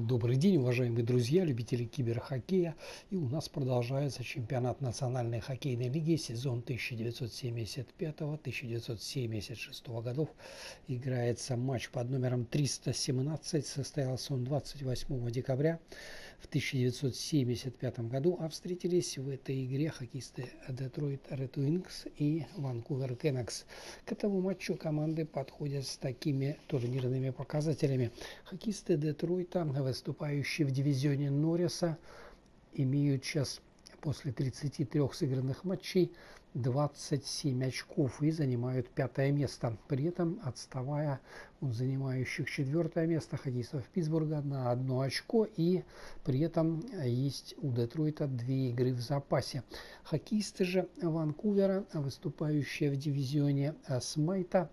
Добрый день, уважаемые друзья, любители киберхоккея. И у нас продолжается чемпионат Национальной хоккейной лиги, сезон 1975-1976 годов. Играется матч под номером 317. Состоялся он 28 декабря в 1975 году. А встретились в этой игре хоккеисты Detroit Red Wings и Vancouver Canucks. К этому матчу команды подходят с такими турнирными показателями. Хоккеисты Детройта, выступающие в дивизионе Норриса, имеют сейчас после 33 сыгранных матчей 27 очков и занимают пятое место, при этом отставая от занимающих четвертое место хоккеистов Питтсбурга на 1 очко, и при этом есть у Детройта 2 игры в запасе. Хоккеисты же Ванкувера, выступающие в дивизионе Смайта,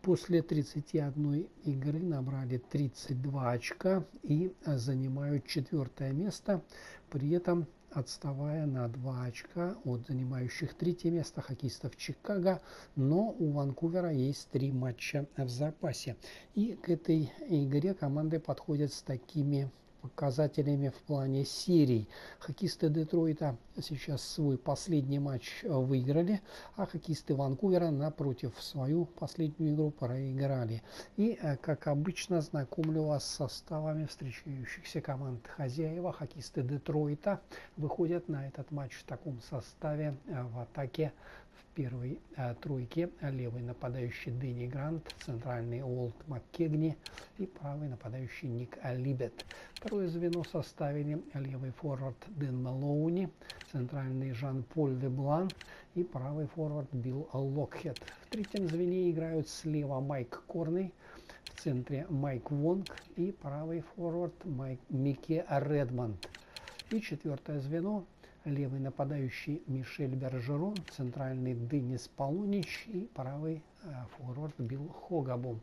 после 31 игры набрали 32 очка и занимают четвертое место, при этом отставая на 2 очка от занимающих третье место хоккеистов Чикаго, но у Ванкувера есть 3 матча в запасе. И к этой игре команды подходят с такими показателями в плане серий. Хоккеисты Детройта сейчас свой последний матч выиграли, а хоккеисты Ванкувера, напротив, свою последнюю игру проиграли. И, как обычно, знакомлю вас с составами встречающихся команд. Хозяева, хоккеисты Детройта, выходят на этот матч в таком составе: в атаке в первой тройке левый нападающий Дэнни Грант, центральный Уолт Маккегни и правый нападающий Ник Либет. Второе звено составили левый форвард Дэн Малоуни, центральный Жан-Поль Леблан и правый форвард Билл Локхед. В третьем звене играют слева Майк Корней, в центре Майк Вонг и правый форвард Микки Редмонд. И четвертое звено: левый нападающий Мишель Бержерон, центральный Денис Полунич и правый форвард Билл Хогабум.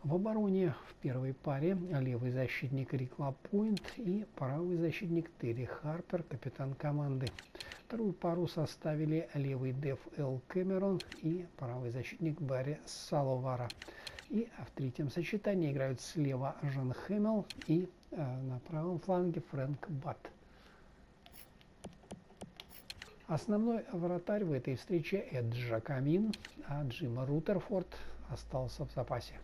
В обороне в первой паре левый защитник Рик Лапойнт и правый защитник Терри Харпер, капитан команды. Вторую пару составили левый Дэв Эл Кэмерон и правый защитник Барри Саловара. И в третьем сочетании играют слева Жан Хэмилл и на правом фланге Фрэнк Бат. Основной вратарь в этой встрече Эд Жакамин, а Джим Рутерфорд остался в запасе.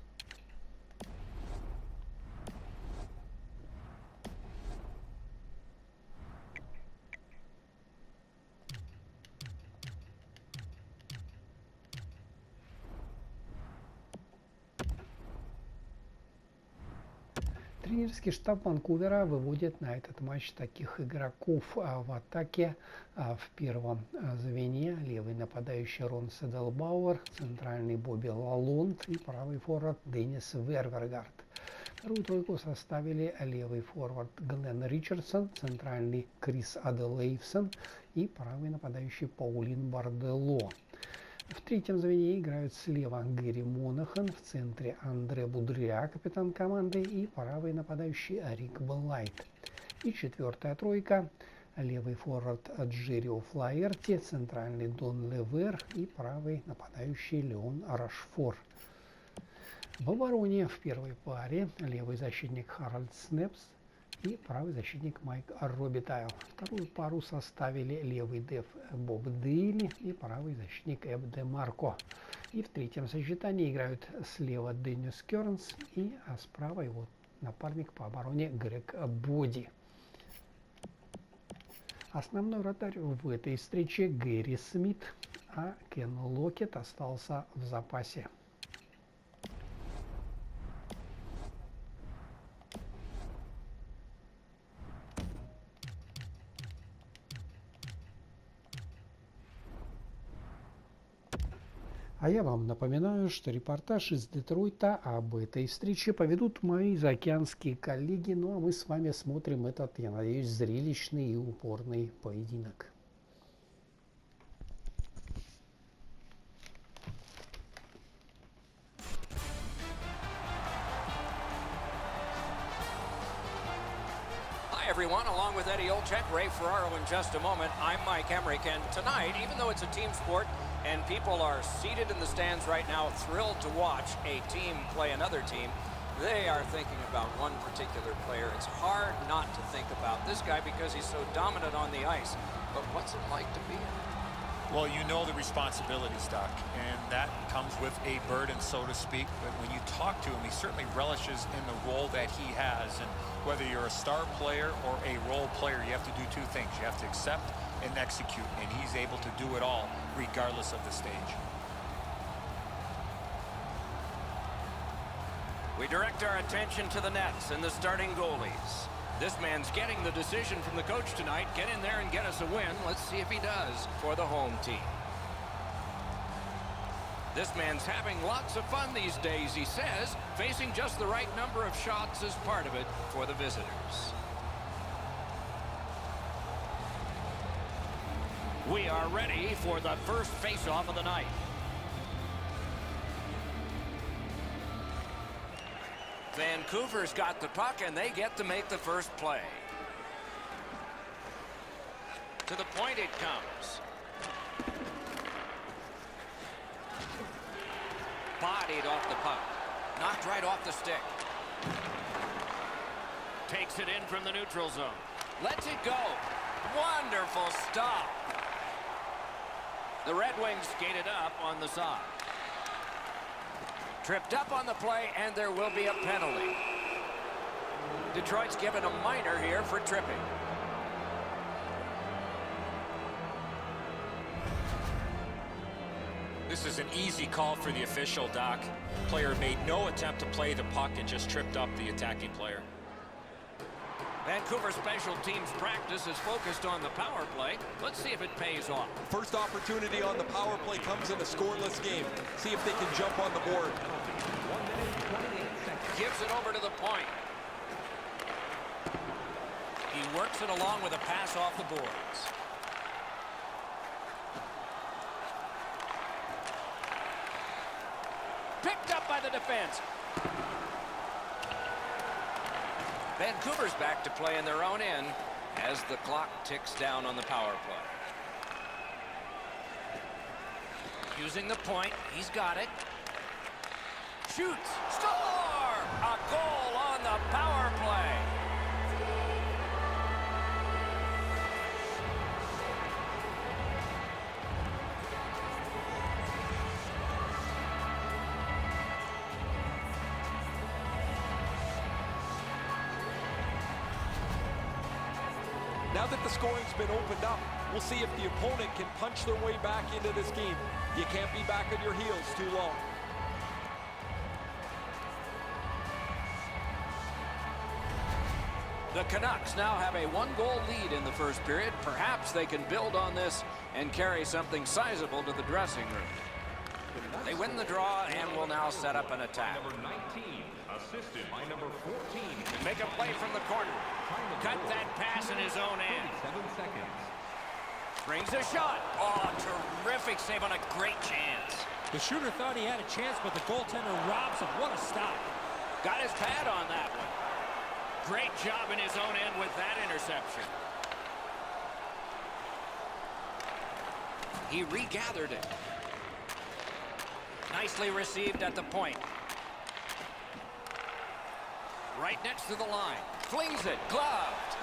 Тренерский штаб Ванкувера выводит на этот матч таких игроков в атаке. В первом звене левый нападающий Рон Седелбауэр, центральный Бобби Лалонд и правый форвард Деннис Вервергард. Вторую тройку составили левый форвард Глен Ричардсон, центральный Крис Аделейвсон и правый нападающий Паулин Бардело. В третьем звене играют слева Гэри Монахан, в центре Андре Будрия, капитан команды, и правый нападающий Рик Блайт. И четвертая тройка: левый форвард Джеррио Флаерти, центральный Дон Левер и правый нападающий Леон Рашфор. В обороне в первой паре левый защитник Харальд Снепс и правый защитник Майк Робитайл. Вторую пару составили левый Дэв Боб Дейли и правый защитник Эб Де Марко. И в третьем сочетании играют слева Деннис Кернс и справа его напарник по обороне Грег Боди. Основной вратарь в этой встрече Гэри Смит, а Кен Локет остался в запасе. А я вам напоминаю, что репортаж из Детройта об этой встрече поведут мои заокеанские коллеги. Ну а мы с вами смотрим этот, я надеюсь, зрелищный и упорный поединок. Hi, everyone. Along with Eddie Olczyk, Ray Ferraro in just a moment, I'm Mike Emmerich. And tonight, even though it's a team sport and people are seated in the stands right now, thrilled to watch a team play another team, They are thinking about one particular player. It's hard not to think about this guy because he's so dominant on the ice. But what's it like to be him? Well, you know the responsibilities, Doc, and that comes with a burden, so to speak. But when you talk to him, he certainly relishes in the role that he has. And whether you're a star player or a role player, you have to do two things. You have to accept and execute, and he's able to do it all regardless of the stage. We direct our attention to the nets and the starting goalies. This man's getting the decision from the coach tonight. Get in there and get us a win. Let's see if he does for the home team. This man's having lots of fun these days, he says. Facing just the right number of shots is part of it for the visitors. We are ready for the first face-off of the night. Vancouver's got the puck, and they get to make the first play. To the point it comes. Bodied off the puck. Knocked right off the stick. Takes it in from the neutral zone. Lets it go. Wonderful stop. The Red Wings skated up on the side. Tripped up on the play, and there will be a penalty. Detroit's given a minor here for tripping. This is an easy call for the official, Doc. Player made no attempt to play the puck and just tripped up the attacking player. Vancouver special teams practice is focused on the power play. Let's see if it pays off. First opportunity on the power play comes in a scoreless game. See if they can jump on the board. Gives it over to the point. He works it along with a pass off the boards. Picked up by the defense. Vancouver's back to play in their own end as the clock ticks down on the power play. Using the point, he's got it. Shoots, score! A goal on the power play. Now that the scoring's been opened up, we'll see if the opponent can punch their way back into this game. You can't be back on your heels too long. The Canucks now have a one-goal lead in the first period. Perhaps they can build on this and carry something sizable to the dressing room. They win the draw and will now set up an attack. Number 19, assisted by number 14. Make a play from the corner. Cut that pass in his own end. 7 seconds. Brings a shot. Oh, terrific save on a great chance. The shooter thought he had a chance, but the goaltender robs him. What a stop. Got his pad on that one. Great job in his own end with that interception. He regathered it. Nicely received at the point. Right next to the line. Flings it. Gloved.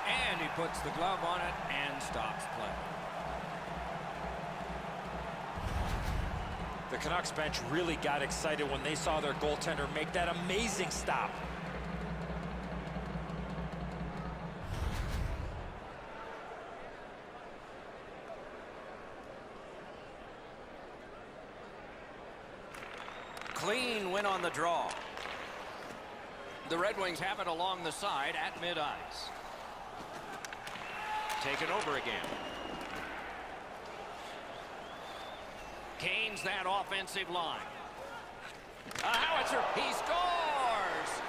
And he puts the glove on it and stops play. The Canucks bench really got excited when they saw their goaltender make that amazing stop. Clean win on the draw. The Red Wings have it along the side at mid-ice. Taken over again. Gains that offensive line. A howitzer. He scores!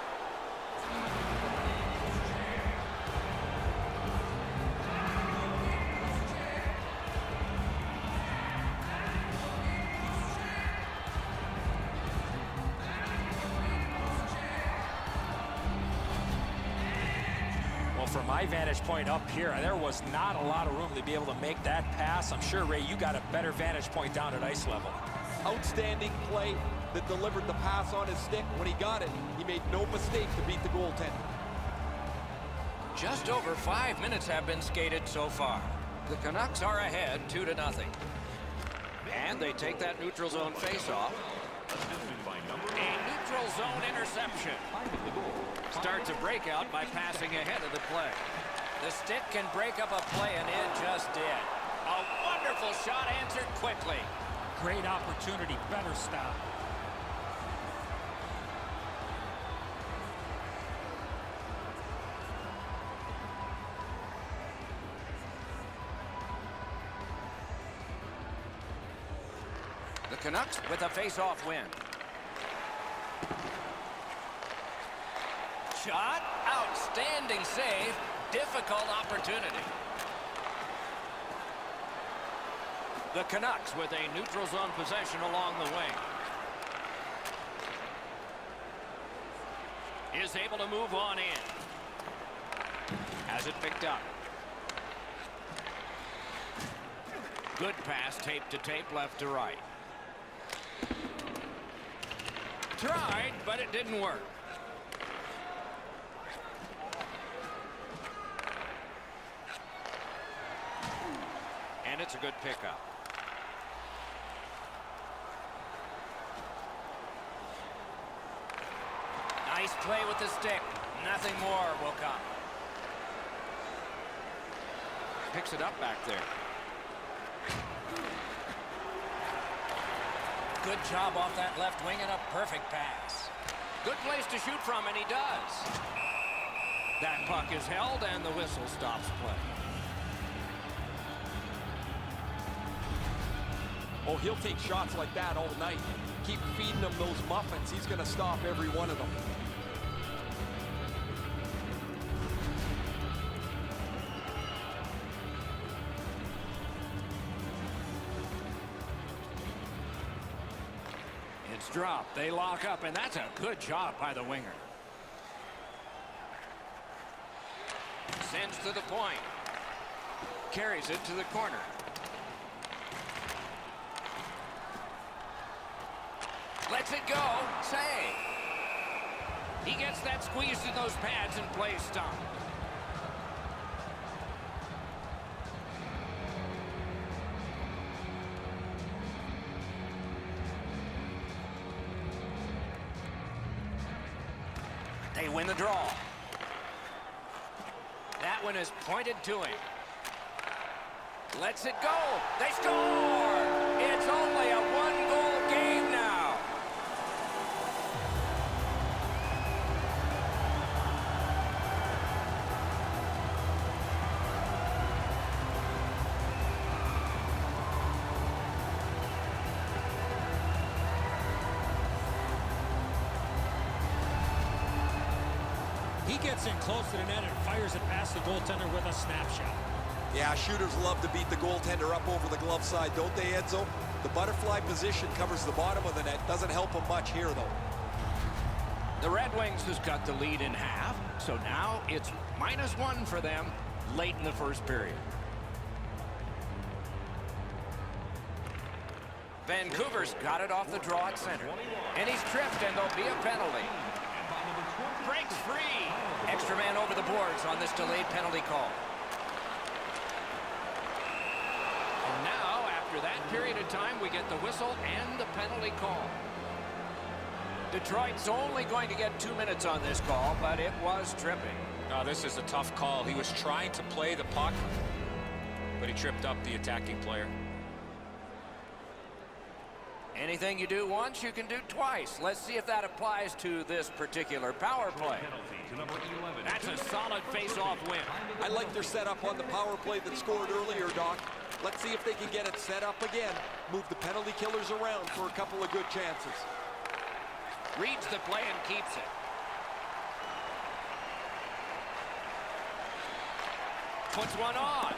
From my vantage point up here, there was not a lot of room to be able to make that pass. I'm sure, Ray, you got a better vantage point down at ice level. Outstanding play. that delivered the pass on his stick. When he got it, he made no mistake to beat the goaltender. Just over 5 minutes have been skated so far. The Canucks are ahead 2-0. And they take that neutral zone face-off. A neutral zone interception. Starts a breakout by passing ahead of the play. The stick can break up a play, and it just did. A wonderful shot answered quickly. Great opportunity, better stop. The Canucks with a face-off win. Shot, outstanding save, difficult opportunity. The Canucks with a neutral zone possession along the wing. Is able to move on in. Has it picked up. Good pass, tape to tape, left to right. Tried, but it didn't work. And it's a good pickup. Nice play with the stick. Nothing more will come. Picks it up back there. Good job off that left wing and a perfect pass. Good place to shoot from, and he does. That puck is held and the whistle stops play. Oh, he'll take shots like that all night. Keep feeding him those muffins. He's going to stop every one of them. It's dropped. They lock up, and that's a good job by the winger. Sends to the point. Carries it to the corner. Lets it go. Save. He gets that squeezed in those pads and plays stopped. They win the draw. That one is pointed to him. Lets it go. They score! It's only a one-goal game now. He gets in close to the net and fires it past the goaltender with a snapshot. Yeah, shooters love to beat the goaltender up over the glove side, don't they, Edzo? The butterfly position covers the bottom of the net. Doesn't help him much here, though. The Red Wings has got the lead in half, so now it's -1 for them late in the first period. Vancouver's got it off the draw at center. And he's tripped, and there'll be a penalty. Breaks free. Extra man over the boards on this delayed penalty call. And now, after that period of time, we get the whistle and the penalty call. Detroit's only going to get 2 minutes on this call, but it was tripping. Oh, this is a tough call. He was trying to play the puck, but he tripped up the attacking player. Anything you do once, you can do twice. Let's see if that applies to this particular power play. That's a solid face-off win. I like their setup on the power play that scored earlier, Doc. Let's see if they can get it set up again. Move the penalty killers around for a couple of good chances. Reads the play and keeps it. Puts one on.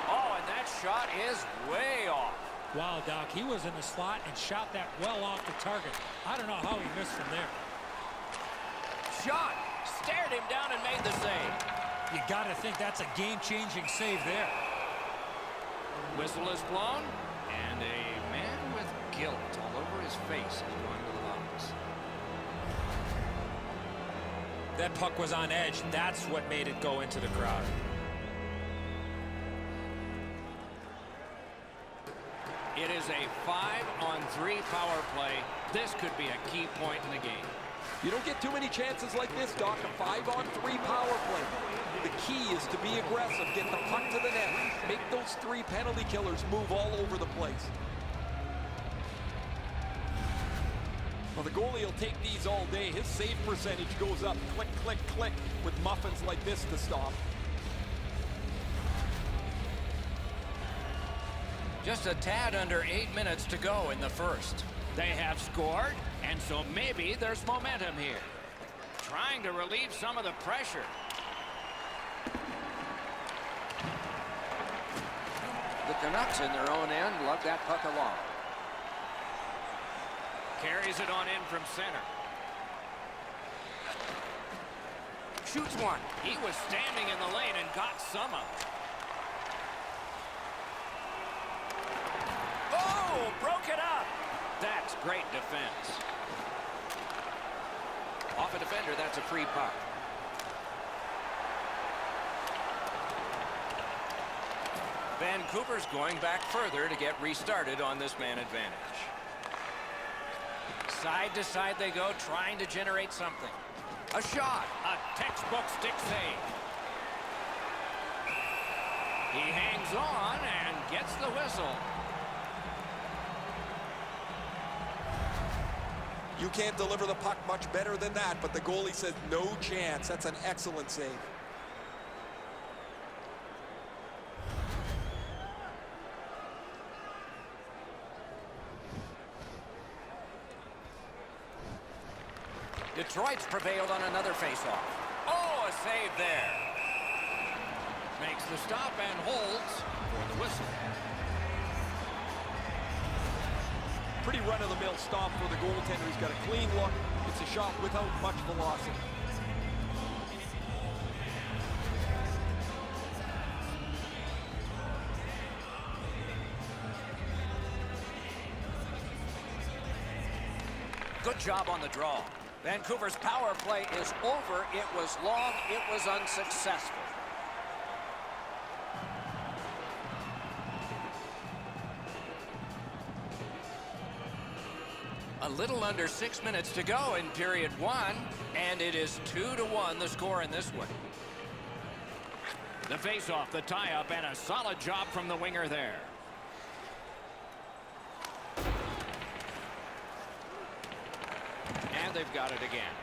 Oh, and that shot is way off. Wow, Doc, he was in the slot and shot that well off the target. I don't know how he missed from there. Shot. Stared him down and made the save. You got to think that's a game-changing save there. Whistle is blown, and a man with guilt all over his face is going to the line. Canucks. That puck was on edge. That's what made it go into the crowd. It is a 5-on-3 power play. This could be a key point in the game. You don't get too many chances like this, Doc. A 5-on-3 power play. The key is to be aggressive, get the puck to the net, make those 3 penalty killers move all over the place. Well, the goalie will take these all day. His save percentage goes up. Click, click, click with muffins like this to stop. Just a tad under 8 minutes to go in the first. They have scored, and so maybe there's momentum here. Trying to relieve some of the pressure. The Canucks in their own end lug that puck along. Carries it on in from center. Shoots one. He was standing in the lane and got some of it. Oh, broke it up. That's great defense. Off a defender, that's a free puck. Vancouver's going back further to get restarted on this man advantage. Side to side they go, trying to generate something. A shot, a textbook stick save. He hangs on and gets the whistle. You can't deliver the puck much better than that, but the goalie says no chance. That's an excellent save. Detroit's prevailed on another faceoff. Oh, a save there. Makes the stop and holds for the whistle. Pretty run-of-the-mill stop for the goaltender. He's got a clean look. It's a shot without much velocity. Good job on the draw. Vancouver's power play is over. It was long. It was unsuccessful. A little under 6 minutes to go in period 1, and it is 2-1 the score in this one. The face-off, the tie-up, and a solid job from the winger there. And they've got it again.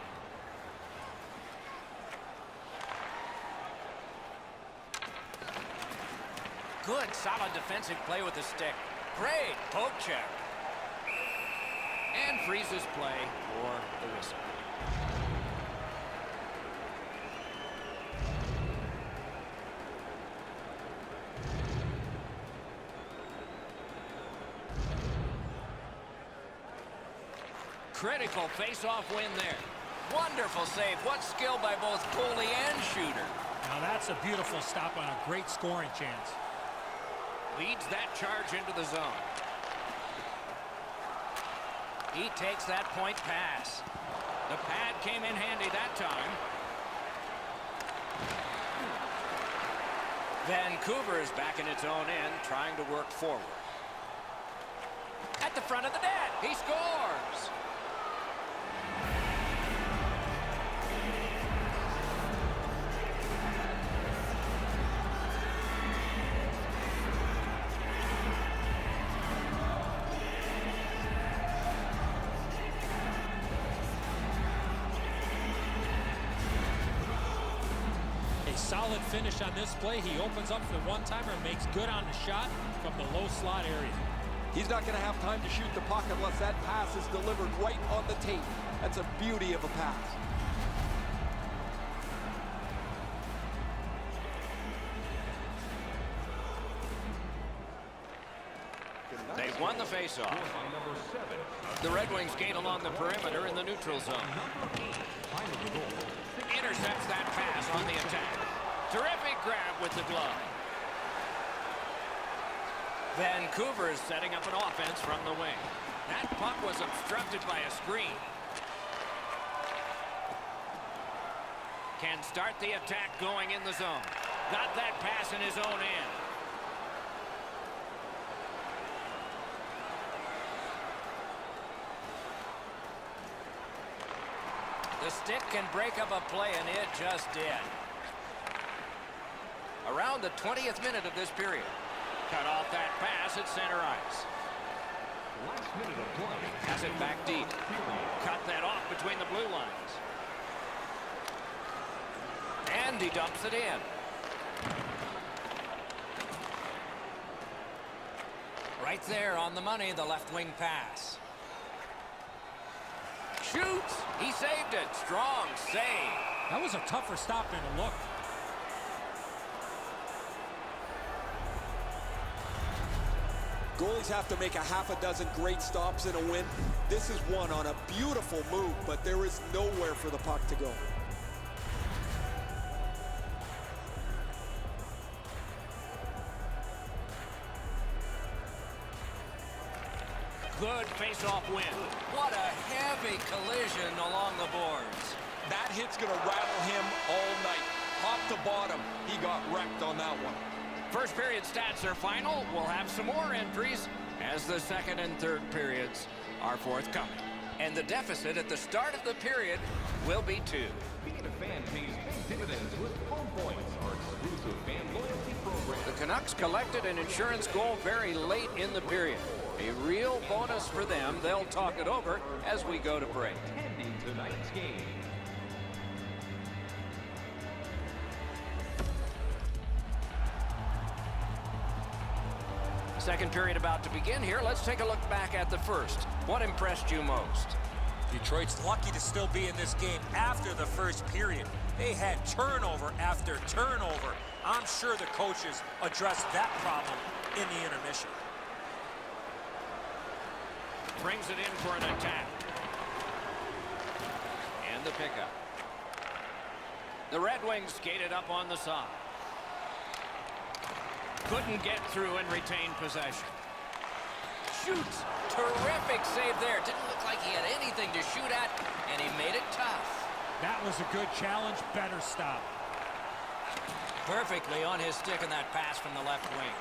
Good, solid defensive play with the stick. Great poke check. And freezes play for the whistle. Critical face-off win there. Wonderful save. What skill by both goalie and shooter. Now that's a beautiful stop on a great scoring chance. Leads that charge into the zone. He takes that point pass. The pad came in handy that time. Vancouver is back in its own end, trying to work forward. At the front of the net, he scores! Solid finish on this play. He opens up for the one-timer and makes good on the shot from the low slot area. He's not going to have time to shoot the puck unless that pass is delivered right on the tape. That's a beauty of a pass. They won the faceoff. The Red Wings skate along the perimeter in the neutral zone. Intercepts that pass on the attack. Terrific grab with the glove. Vancouver is setting up an offense from the wing. That puck was obstructed by a screen. can start the attack going in the zone. Got that pass in his own end. The stick can break up a play, and it just did. Around the 20th minute of this period. Cut off that pass at center ice. Last minute of play. Has it back deep. Cut that off between the blue lines. And he dumps it in. Right there on the money, the left wing pass. Shoots! He saved it. Strong save. That was a tougher stop than it looked. Goalies have to make a half a dozen great stops in a win. This is one on a beautiful move, but there is nowhere for the puck to go. Good face-off win. What a heavy collision along the boards. That hit's going to rattle him all night. Top to bottom, he got wrecked on that one. First period stats are final. We'll have some more entries as the second and third periods are forthcoming. And the deficit at the start of the period will be 2. Being a fan pays big dividends with Home Points, our exclusive fan loyalty program. The Canucks collected an insurance goal very late in the period. A real bonus for them. They'll talk it over as we go to break. Attending tonight's game. Second period about to begin here. Let's take a look back at the first. What impressed you most? Detroit's lucky to still be in this game after the first period. They had turnover after turnover. I'm sure the coaches addressed that problem in the intermission. Brings it in for an attack. And the pickup. The Red Wings skated up on the side. Couldn't get through and retain possession. Shoots. Terrific save there. Didn't look like he had anything to shoot at, and he made it tough. That was a good challenge. Better stop. Perfectly on his stick in that pass from the left wing.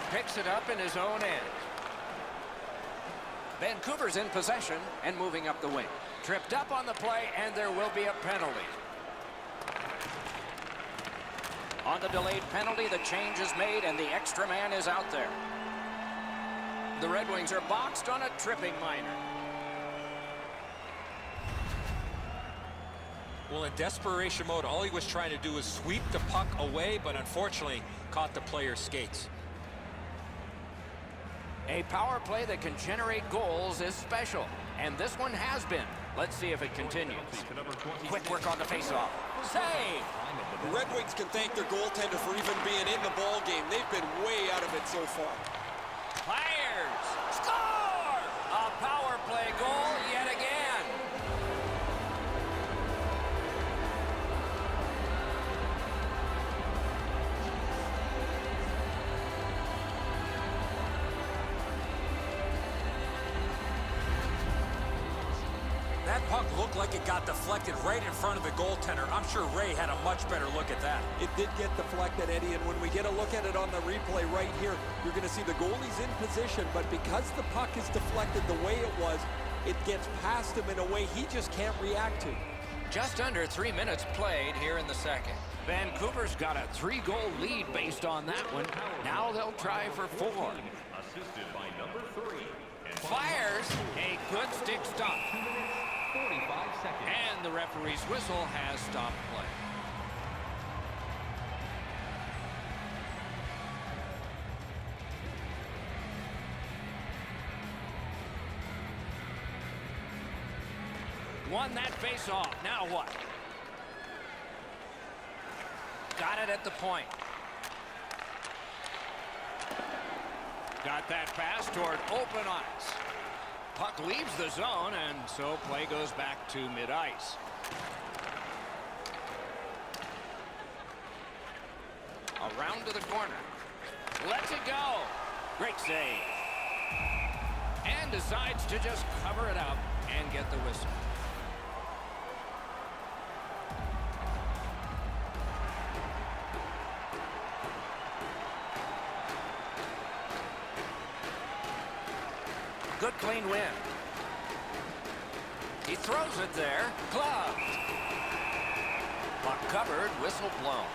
Picks it up in his own end. Vancouver's in possession and moving up the wing. Tripped up on the play, and there will be a penalty. On the delayed penalty, the change is made, and the extra man is out there. The Red Wings are boxed on a tripping minor. Well, in desperation mode, all he was trying to do was sweep the puck away, but unfortunately caught the player's skates. A power play that can generate goals is special, and this one has been. Let's see if it continues. Quick work on the faceoff. Save! The Red Wings can thank their goaltender for even being in the ball game. They've been way out of it so far. Fires! Score! A power play goal yet again. That puck looked like it got deflected right in front of the goaltender. I'm sure Ray had a much better look at that. It did get deflected, Eddie, and when we get a look at it on the replay right here, you're going to see the goalie's in position, but because the puck is deflected the way it was, it gets past him in a way he just can't react to. Just under 3 minutes played here in the second. Vancouver's got a 3-goal lead based on that one. Now they'll try for 4. Assisted by number 3. And Fires a good stick stop. 45 seconds. And the referee's whistle has stopped play. Won that face-off. Now what? Got it at the point. Got that pass toward open ice. Puck leaves the zone, and so play goes back to mid-ice. Around to the corner. Lets it go. Great save. And decides to just cover it up and get the whistle. Good clean win. He throws it there. Gloved. Puck covered. Whistle blown.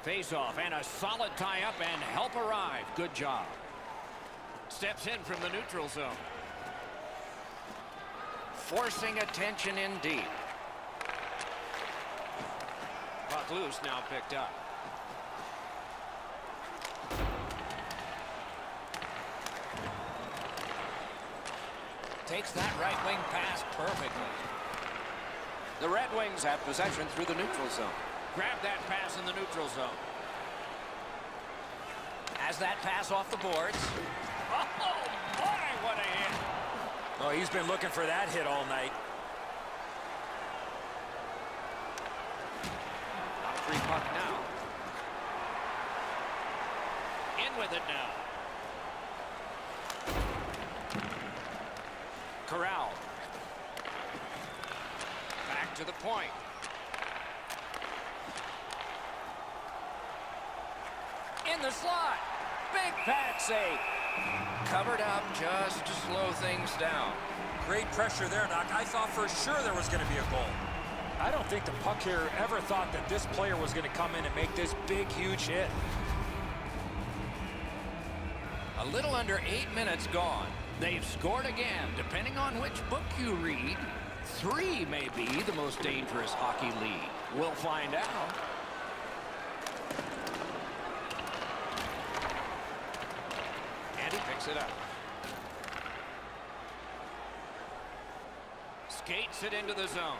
Face-off and a solid tie-up and help arrive. Good job. Steps in from the neutral zone. Forcing attention in deep. Puck loose, now picked up. Takes that right wing pass perfectly. The Red Wings have possession through the neutral zone. Grab that pass in the neutral zone. Has that pass off the boards. Oh, boy, what a hit. Oh, he's been looking for that hit all night. Top three puck now. In with it now. Corral. Back to the point. In the slot. Big pad save. Covered up just to slow things down. Great pressure there, Doc. I thought for sure there was going to be a goal. I don't think the puck here ever thought that this player was going to come in and make this big, huge hit. A little under 8 minutes gone. They've scored again. Depending on which book you read, 3 may be the most dangerous hockey league. We'll find out. Picks it up. Skates it into the zone.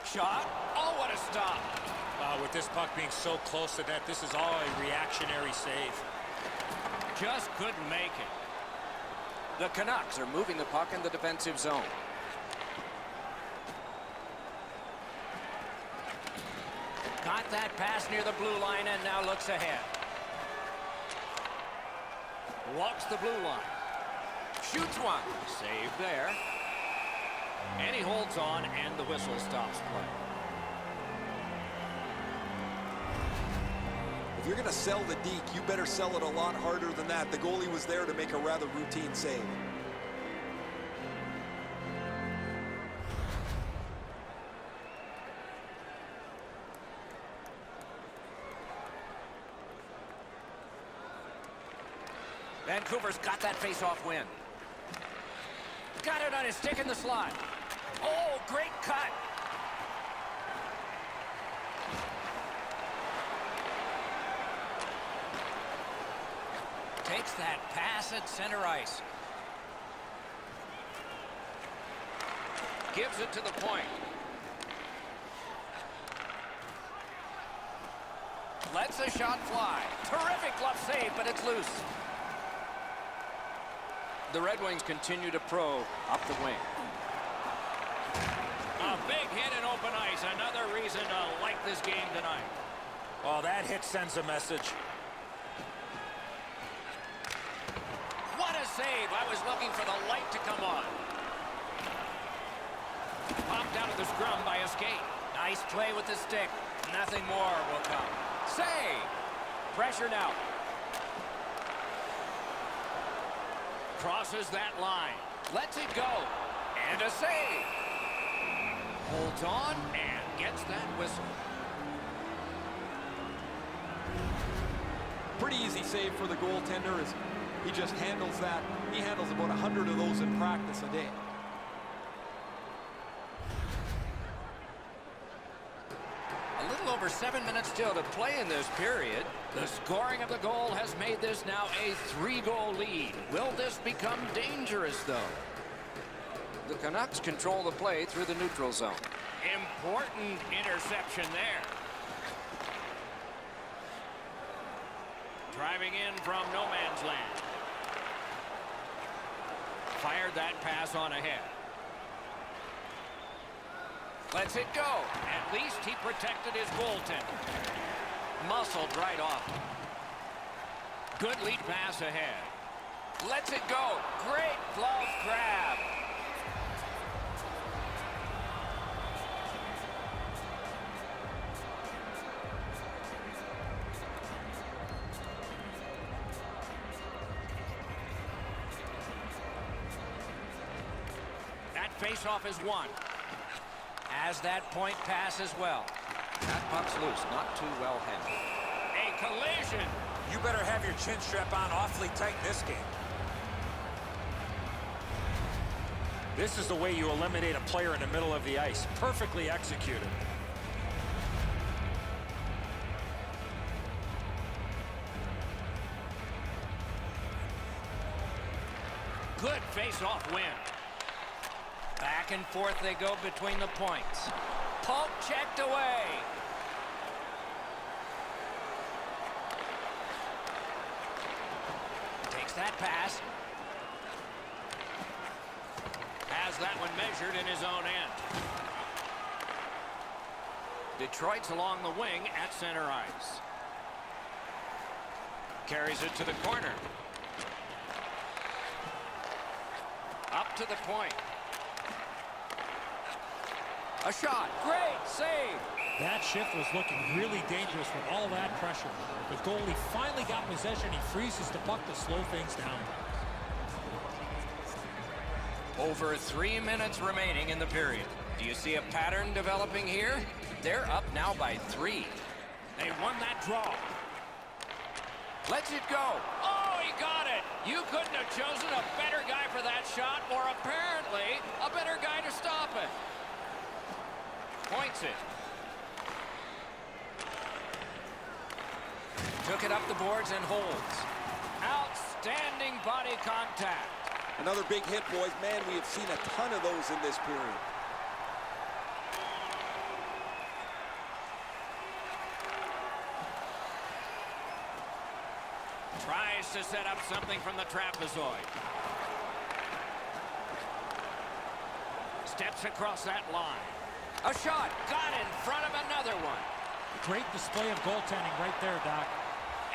Shot. Oh, what a stop. With this puck being so close to net, this is all a reactionary save. Just couldn't make it. The Canucks are moving the puck in the defensive zone. Got that pass near the blue line and now looks ahead. Walks the blue line. Shoots one. Saved there. And he holds on, and the whistle stops play. If you're going to sell the deke, you better sell it a lot harder than that. The goalie was there to make a rather routine save. Vancouver's got that face-off win. Got it on his stick in the slot. Oh, great cut. Takes that pass at center ice. Gives it to the point. Lets a shot fly. Terrific glove save, but it's loose. The Red Wings continue to probe up the wing. A big hit in open ice. Another reason to like this game tonight. Oh, that hit sends a message. What a save. I was looking for the light to come on. Popped out of the scrum by a skate. Nice play with the stick. Nothing more will come. Save. Pressure now. Crosses that line. Lets it go. And a save. Holds on and gets that whistle. Pretty easy save for the goaltender as he just handles that. He handles about 100 of those in practice a day. A little over 7 minutes still to play in this period. The scoring of the goal has made this now a 3-goal lead. Will this become dangerous, though? The Canucks control the play through the neutral zone. Important interception there. Driving in from no man's land. Fired that pass on ahead. Lets it go. At least he protected his goaltender. Muscled right off. Good lead pass ahead. Lets it go. Great glove grab. That faceoff is won. As that point pass as well. That puck's loose, not too well handled. A collision. You better have your chin strap on awfully tight in this game. This is the way you eliminate a player in the middle of the ice. Perfectly executed. Good face-off win. Back and forth they go between the points. Puck checked away. Takes that pass. Has that one measured in his own end. Detroit's along the wing at center ice. Carries it to the corner. Up to the point. A shot. Great save. That shift was looking really dangerous with all that pressure. The goalie finally got possession. He freezes the puck to slow things down. Over 3 minutes remaining in the period. Do you see a pattern developing here? They're up now by 3. They won that draw. Lets it go. Oh, he got it. You couldn't have chosen a better guy for that shot, or apparently a better guy to stop it. Points it. Took it up the boards and holds. Outstanding body contact. Another big hit, boys. Man, we have seen a ton of those in this period. Tries to set up something from the trapezoid. Steps across that line. A shot. Got in front of another one. Great display of goaltending right there, Doc.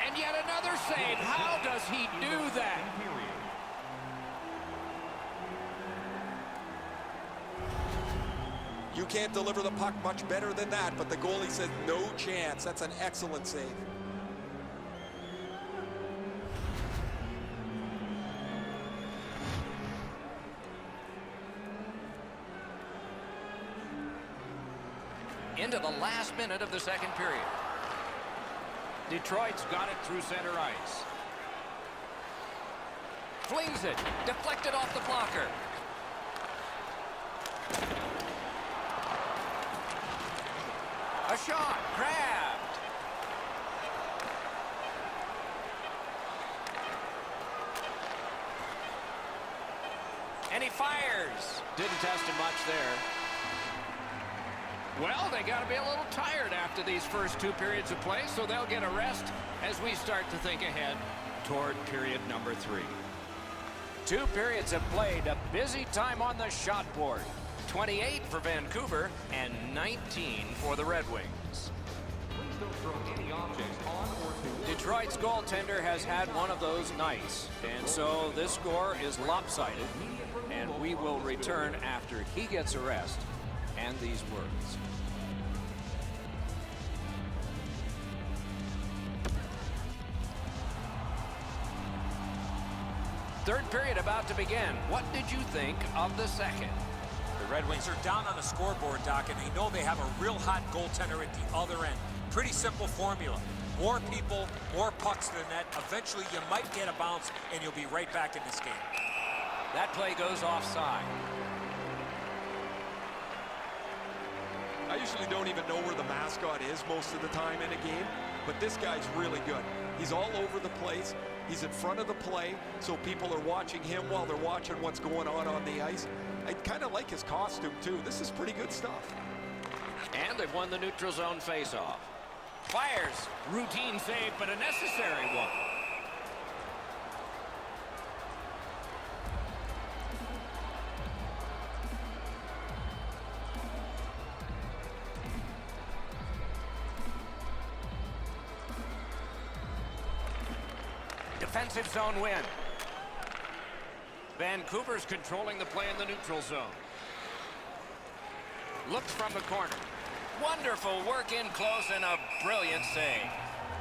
And yet another save. How does he do that? You can't deliver the puck much better than that, but the goalie says no chance. That's an excellent save. Into the last minute of the second period. Detroit's got it through center ice. Flings it. Deflected off the blocker. A shot. Grabbed. And he fires. Didn't test him much there. Well, they got to be a little tired after these first 2 periods of play, so they'll get a rest as we start to think ahead toward period number 3. 2 periods have played. A busy time on the shot board. 28 for Vancouver and 19 for the Red Wings. Please don't throw any objects on or to Detroit's goaltender has had one of those nights, and so this score is lopsided, and we will return after he gets a rest and these words. Third period about to begin. What did you think of the second? The Red Wings are down on the scoreboard, Doc, and they know they have a real hot goaltender at the other end. Pretty simple formula. More people, more pucks to the net. Eventually, you might get a bounce, and you'll be right back in this game. That play goes offside. I usually don't even know where the mascot is most of the time in a game, but this guy's really good. He's all over the place. He's in front of the play, so people are watching him while they're watching what's going on the ice. I kind of like his costume, too. This is pretty good stuff. And they've won the neutral zone faceoff. Fires. Routine save, but a necessary one. Defensive zone win. Vancouver's controlling the play in the neutral zone. Looks from the corner. Wonderful work in close and a brilliant save.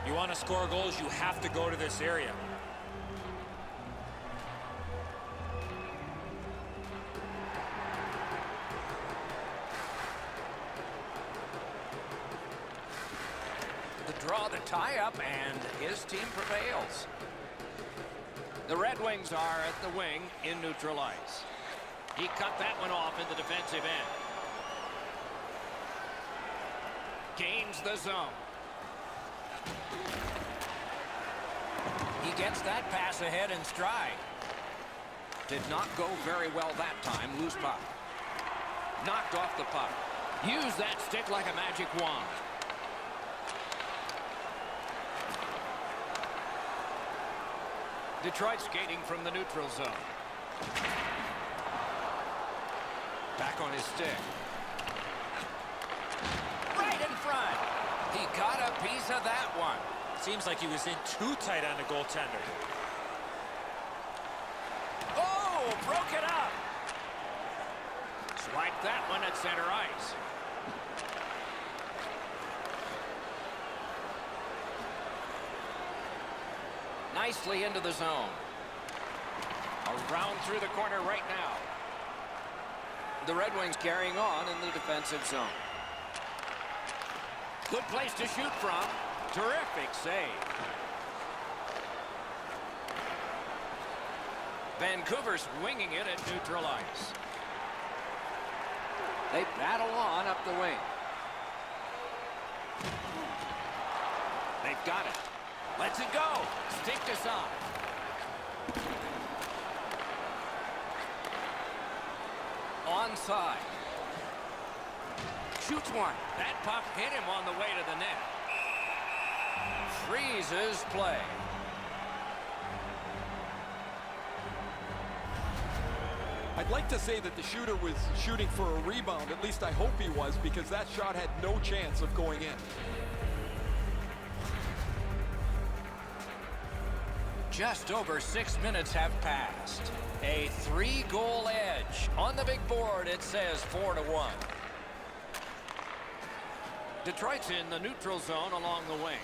You want to score goals, you have to go to this area. The draw, the tie-up, and his team prevails. The Red Wings are at the wing in neutral ice. He cut that one off in the defensive end. Gains the zone. He gets that pass ahead in stride. Did not go very well that time. Loose puck. Knocked off the puck. Use that stick like a magic wand. Detroit skating from the neutral zone. Back on his stick. Right in front. He got a piece of that one. Seems like he was in too tight on the goaltender. Oh, broke it up. Swiped that one at center ice. Nicely into the zone. Around through the corner right now. The Red Wings carrying on in the defensive zone. Good place to shoot from. Terrific save. Vancouver's winging it at neutral ice. They battle on up the wing. They've got it. Lets it go. Stick to side. Onside. Shoots one. That puck hit him on the way to the net. Freezes play. I'd like to say that the shooter was shooting for a rebound. At least I hope he was, because that shot had no chance of going in. Just over 6 minutes have passed. A 3-goal edge. On the big board, it says 4-1. Detroit's in the neutral zone along the wing.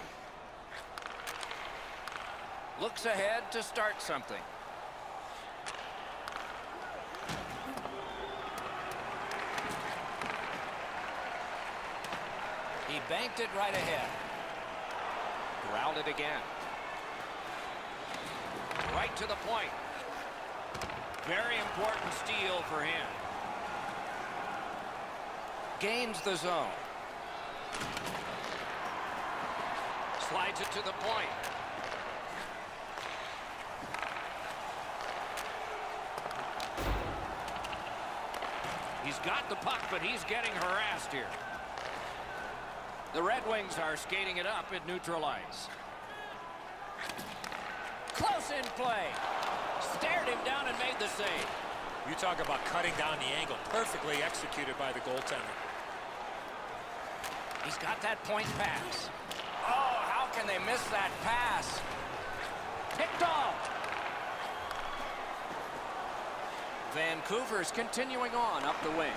Looks ahead to start something. He banked it right ahead. Growled it again. Right to the point. Very important steal for him. Gains the zone. Slides it to the point. He's got the puck, but he's getting harassed here. The Red Wings are skating it up at neutral ice. Close in play. Stared him down and made the save. You talk about cutting down the angle. Perfectly executed by the goaltender. He's got that point pass. Oh, how can they miss that pass? Picked off. Vancouver's continuing on up the wing.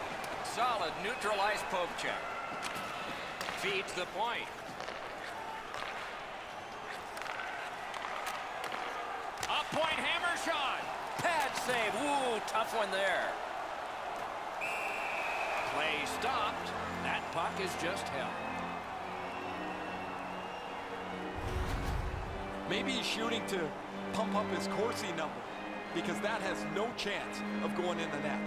Solid neutral ice poke check. Feeds the point. A point hammer shot. Pad save. Woo, tough one there. Play stopped. That puck is just held. Maybe he's shooting to pump up his Corsi number, because that has no chance of going in the net.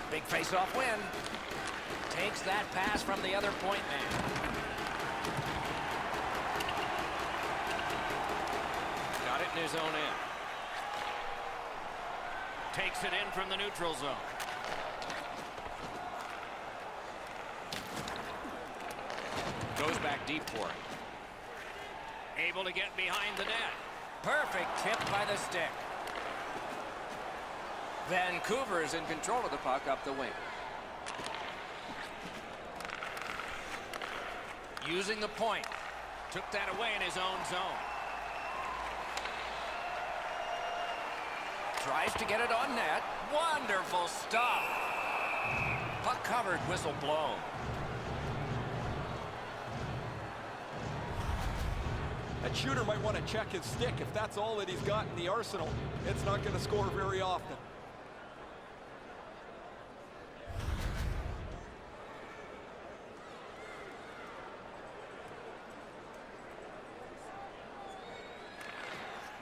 Big face-off win. Takes that pass from the other point man. Got it in his own end. Takes it in from the neutral zone. Goes back deep for it. Able to get behind the net. Perfect tip by the stick. Vancouver is in control of the puck up the wing. Using the point. Took that away in his own zone. Tries to get it on net. Wonderful stop. Puck covered, whistle blown. That shooter might want to check his stick. If that's all that he's got in the arsenal, it's not going to score very often.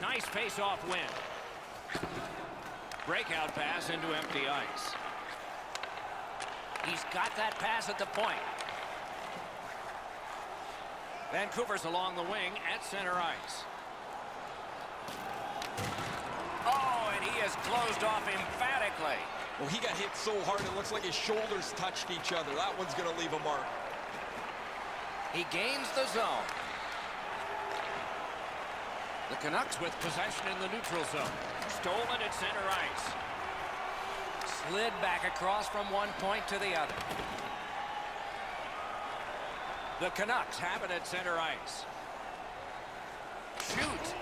Nice face-off win. Breakout pass into empty ice. He's got that pass at the point. Vancouver's along the wing at center ice. Oh, and he is closed off emphatically. Well, he got hit so hard it looks like his shoulders touched each other. That one's going to leave a mark. He gains the zone. The Canucks with possession in the neutral zone. Stolen at center ice. Slid back across from one point to the other. The Canucks have it at center ice. Shoot!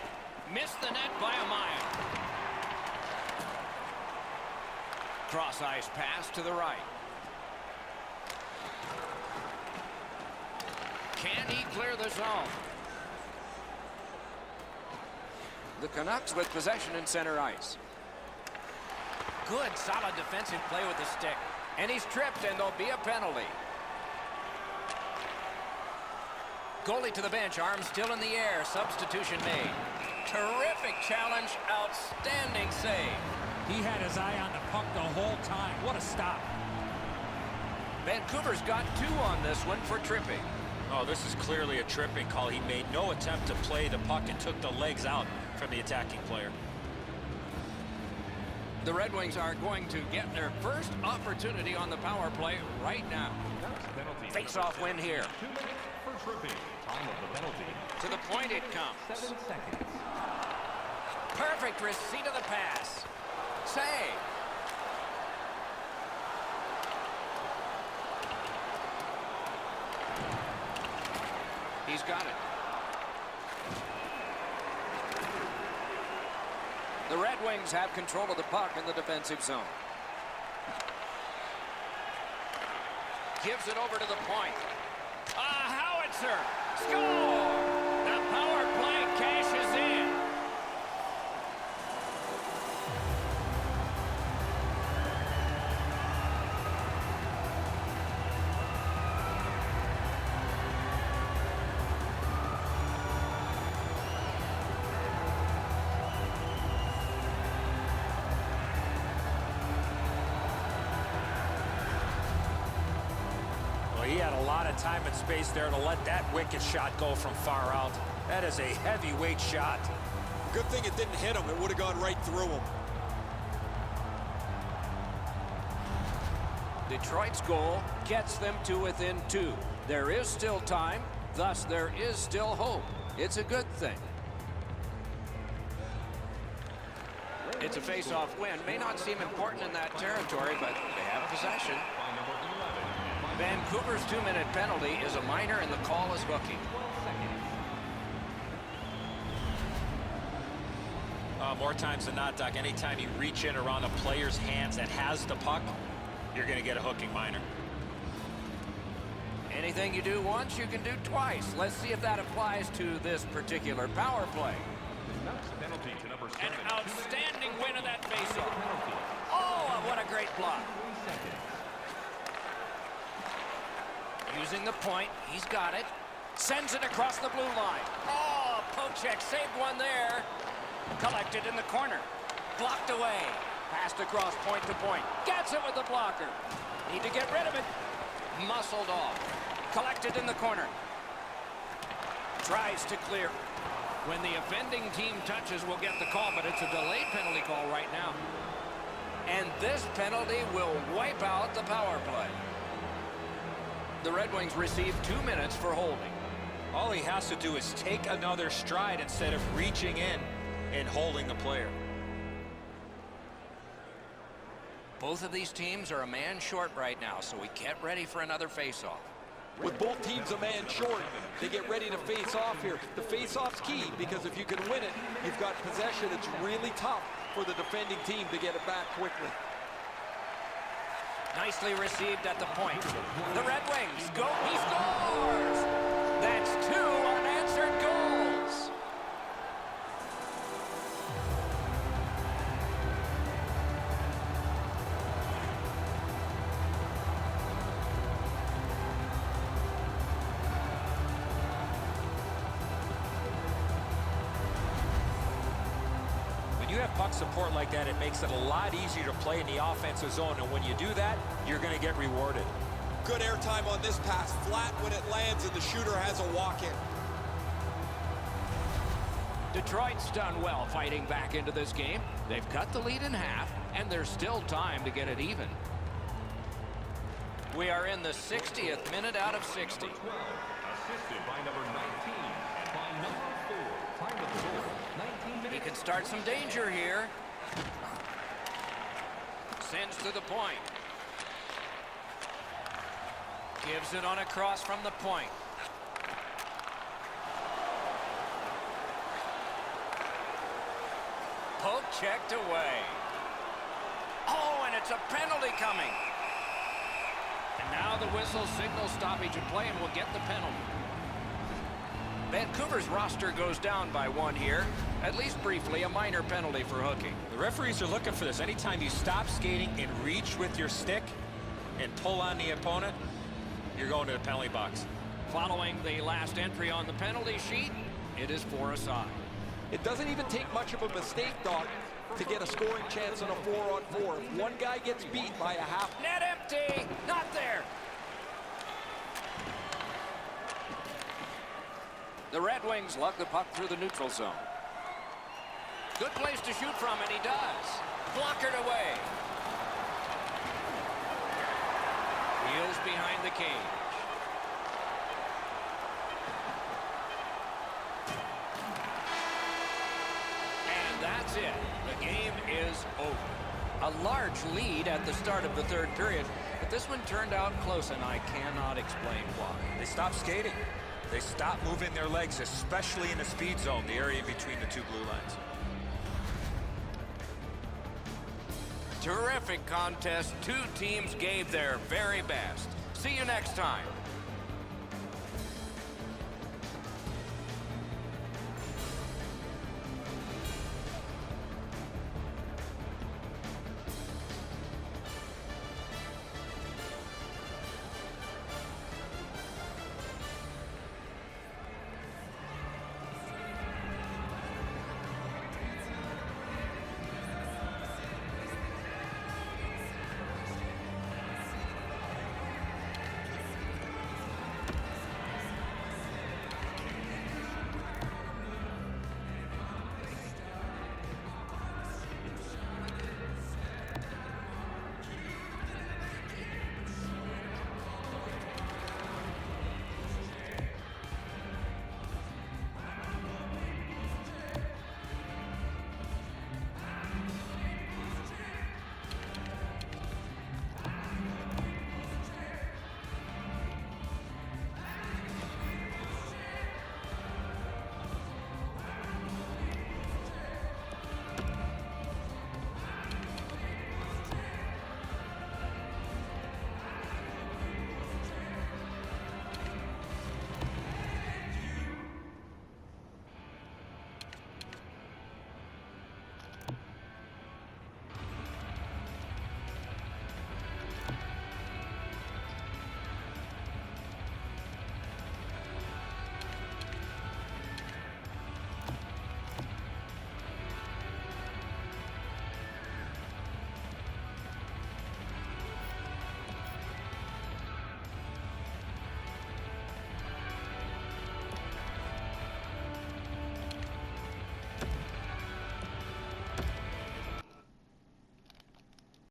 Missed the net by a mile. Cross ice pass to the right. Can he clear the zone? The Canucks with possession in center ice. Good, solid defensive play with the stick. And he's tripped, and there'll be a penalty. Goalie to the bench, arms still in the air. Substitution made. Terrific challenge, outstanding save. He had his eye on the puck the whole time. What a stop. Vancouver's got 2 on this one for tripping. Oh, this is clearly a tripping call. He made no attempt to play the puck and took the legs out from the attacking player. The Red Wings are going to get their first opportunity on the power play right now. Face-off win here. 2 minutes for tripping. Time of the penalty. To the point it comes. 7 seconds. Perfect receipt of the pass. Save. He's got it. The Red Wings have control of the puck in the defensive zone. Gives it over to the point. A howitzer! Score! The power play cashes in. He had a lot of time and space there to let that wicked shot go from far out. That is a heavyweight shot. Good thing it didn't hit him. It would have gone right through him. Detroit's goal gets them to within 2. There is still time, thus there is still hope. It's a good thing. It's a face-off win. May not seem important in that territory, but they have possession. By number 11. Vancouver's 2-minute penalty is a minor, and the call is hooking. 12 seconds. More times than not, Doc, anytime you reach in around a player's hands that has the puck, you're going to get a hooking minor. Anything you do once, you can do twice. Let's see if that applies to this particular power play. Canucks penalty to number 7. An outstanding win of that faceoff. Penalty. Oh, what a great block. 3 seconds. Using the point, he's got it. Sends it across the blue line. Oh, poke check, saved one there. Collected in the corner. Blocked away. Passed across point to point. Gets it with the blocker. Need to get rid of it. Muscled off. Collected in the corner. Tries to clear. When the offending team touches, we'll get the call, but it's a delayed penalty call right now. And this penalty will wipe out the power play. The Red Wings receive 2 minutes for holding. All he has to do is take another stride instead of reaching in and holding the player. Both of these teams are a man short right now, so we get ready for another faceoff. With both teams a man short, they get ready to face off here. The face-off's key because if you can win it, you've got possession. It's really tough for the defending team to get it back quickly. Nicely received at the point. The Red Wings go. He scores! That's 2 unanswered goals. You have puck support like that, it makes it a lot easier to play in the offensive zone, and when you do that, you're going to get rewarded. Good airtime on this pass, flat when it lands, and the shooter has a walk-in. Detroit's done well fighting back into this game. They've cut the lead in half, and there's still time to get it even. We are in the 60th minute out of 60. Assisted by number 19 and by number 4. Time of the goal, 19 minutes. He can start some danger here. Sends to the point. Gives it on a cross from the point. Poke checked away. Oh, and it's a penalty coming. And now the whistle signals stoppage of play and will get the penalty. Vancouver's roster goes down by 1 here. At least briefly, a minor penalty for hooking. The referees are looking for this. Anytime you stop skating and reach with your stick and pull on the opponent, you're going to the penalty box. Following the last entry on the penalty sheet, it is for a side. It doesn't even take much of a mistake, Doc, to get a scoring chance on a 4-on-4. If one guy gets beat by a half... Net empty! Not there! The Red Wings lug the puck through the neutral zone. Good place to shoot from, and he does. Blockered away. Wheels behind the cage. And that's it. The game is over. A large lead at the start of the third period, but this one turned out close, and I cannot explain why. They stopped skating. They stopped moving their legs, especially in the speed zone, the area between the two blue lines. Terrific contest. Two teams gave their very best. See you next time.